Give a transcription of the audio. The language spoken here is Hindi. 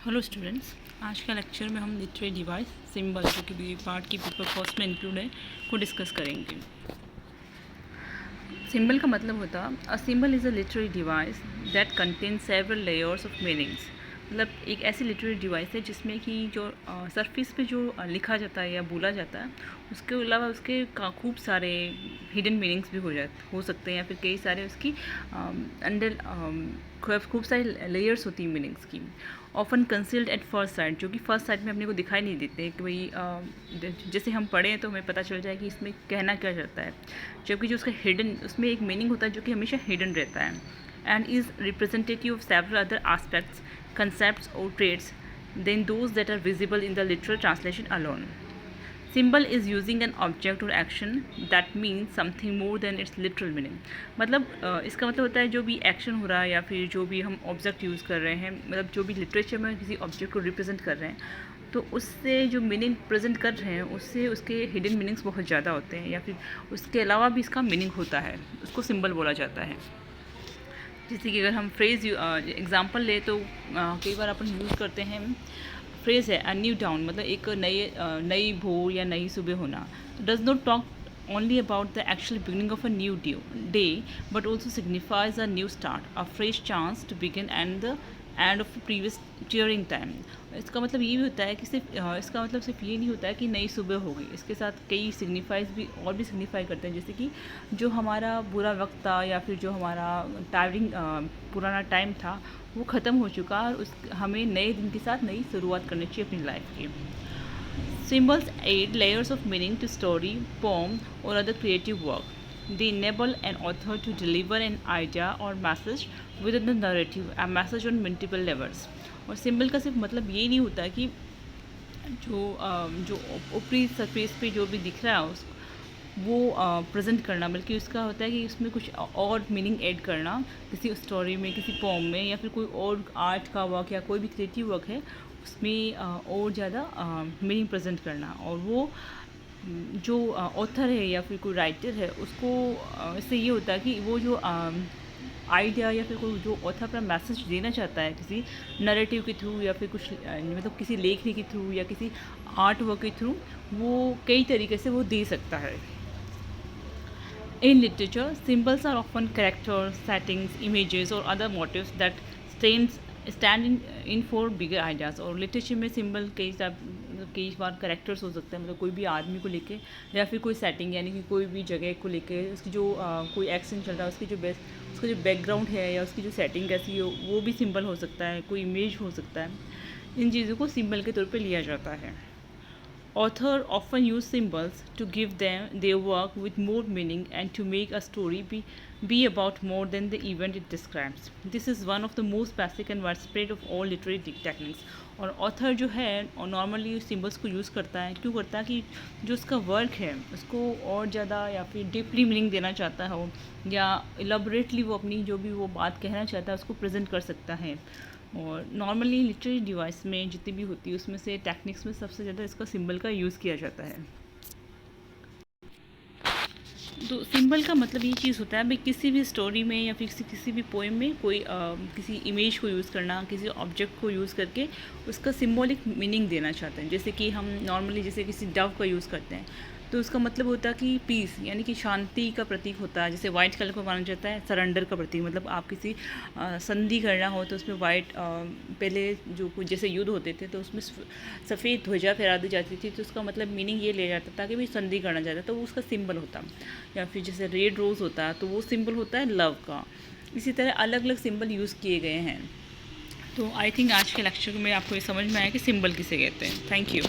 हेलो स्टूडेंट्स, आज का लेक्चर में हम लिटरेरी डिवाइस सिंबल जो कि भी पार्ट की पेपर फर्स्ट में इंक्लूड है को डिस्कस करेंगे। सिंबल का मतलब होता a symbol is a literary device that contain several layers of meanings. मतलब एक ऐसी लिटरेरी डिवाइस है जिसमें कि जो सरफेस पे जो लिखा जाता है या बोला जाता है उसके अलावा उसके खूब सारे हिडन मीनिंग्स भी हो सकते हैं या फिर कई सारे उसकी अंडर खूब सारी लेयर्स होती हैं मीनिंग्स की। Often concealed at first sight, जो कि फर्स्ट साइट में अपने को दिखाई नहीं देते कि भाई जैसे हम पढ़ें तो हमें पता चल जाए कि इसमें कहना क्या चाहता है, जबकि जो उसका हिडन उसमें एक मीनिंग होता है जो कि हमेशा हिडन रहता है and is representative of several other aspects, concepts or traits than those that are visible in the literal translation alone. Symbol is using an object or action that means something more than its literal meaning. मतलब इसका मतलब होता है जो भी एक्शन हो रहा है या फिर जो भी हम ऑब्जेक्ट यूज़ कर रहे हैं, मतलब जो भी लिटरेचर में किसी ऑब्जेक्ट को रिप्रेजेंट कर रहे हैं तो उससे जो मीनिंग प्रेजेंट कर रहे हैं उससे उसके हिडन मीनिंग्स बहुत ज़्यादा होते हैं या फिर उसके अलावा भी इसका मीनिंग होता है, उसको सिंबल बोला जाता है। जैसे कि अगर हम फ्रेज़ एग्जांपल ले तो कई बार अपन यूज़ करते हैं फ्रेज़ है अ न्यू डाउन, मतलब एक नई भोर या नई सुबह होना। Does not talk only about the actual beginning of a new day but also signifies a new start, a fresh chance to begin and the end of a previous cheering time. इसका मतलब ये भी होता है कि सिर्फ इसका मतलब सिर्फ ये नहीं होता है कि नई सुबह हो गई, इसके साथ कई सिग्निफाइज भी और भी सिग्निफाई करते हैं, जैसे कि जो हमारा बुरा वक्त था या फिर जो हमारा टायरिंग पुराना टाइम था वो ख़त्म हो चुका और उस हमें नए दिन के साथ नई शुरुआत करनी चाहिए अपनी लाइफ की। Symbols add layers of meaning to story, poem, or other creative work. They enable an author to deliver an idea or message within the narrative, a message on multiple levels. और सिंबल का सिर्फ मतलब ये नहीं होता कि जो ऊपरी सरफेस पे जो भी दिख रहा है उस वो प्रेजेंट करना, बल्कि उसका होता है कि उसमें कुछ और मीनिंग ऐड करना किसी स्टोरी में, किसी पोम में या फिर कोई और आर्ट का वर्क या कोई भी क्रिएटिव वर्क है उसमें और ज़्यादा मीनिंग प्रेजेंट करना। और वो जो ऑथर है या फिर कोई राइटर है उसको इससे ये होता है कि वो जो आइडिया या फिर कोई जो ऑथर अपना मैसेज देना चाहता है किसी नरेटिव के थ्रू या फिर कुछ मतलब किसी लेखनी के थ्रू या किसी आर्ट वर्क के थ्रू वो कई तरीके से वो दे सकता है। In literature, symbols are often characters, settings, images, or other motifs that stand in for bigger ideas. और लिटरेचर में सिंबल कई बार करेक्टर्स हो सकते हैं, मतलब कोई भी आदमी को लेके या फिर कोई सेटिंग यानी कि कोई भी जगह को लेके उसकी जो कोई एक्शन चल रहा है उसका जो बैकग्राउंड है या उसकी जो सेटिंग कैसी हो वो भी सिंबल हो सकता है, कोई इमेज हो सकता है। इन चीज़ों को सिंबल के तौर पे लिया जाता है। Author often use symbols to give them their work with more meaning and to make a story be about more than the event it describes. This is one of the most basic and widespread of all literary techniques. और ऑथर जो है और नॉर्मली सिम्बल्स को यूज़ करता है, क्यों करता है कि जो उसका वर्क है उसको और ज़्यादा या फिर डीपली मीनिंग देना चाहता हो या इलाबोरेटली वो अपनी जो भी वो बात कहना चाहता है उसको प्रेजेंट कर सकता है। और नॉर्मली लिटरेरी डिवाइस में जितनी भी होती है उसमें से टेक्निक्स में सबसे ज़्यादा इसका सिंबल का यूज़ किया जाता है। तो सिंबल का मतलब ये चीज़ होता है भाई किसी भी स्टोरी में या फिर किसी भी पोएम में कोई किसी इमेज को यूज़ करना, किसी ऑब्जेक्ट को यूज़ करके उसका सिंबॉलिक मीनिंग देना चाहते हैं। जैसे कि हम नॉर्मली जैसे किसी डव का यूज़ करते हैं तो उसका मतलब होता है कि पीस यानी कि शांति का प्रतीक होता है। जैसे वाइट कलर को माना जाता है सरेंडर का प्रतीक, मतलब आप किसी संधि करना हो तो उसमें वाइट पहले जो कुछ जैसे युद्ध होते थे तो उसमें सफ़ेद ध्वजा फहरा दी जाती थी, तो उसका मतलब मीनिंग ये ले जाता था कि भाई संधि करना चाहता तो वो उसका सिंबल होता। या फिर जैसे रेड रोज़ होता है तो वो सिंबल होता है लव का। इसी तरह अलग अलग सिंबल यूज़ किए गए हैं। तो आई थिंक आज के लेक्चर में आपको ये समझ में आया कि सिंबल किसे कहते हैं। Thank you.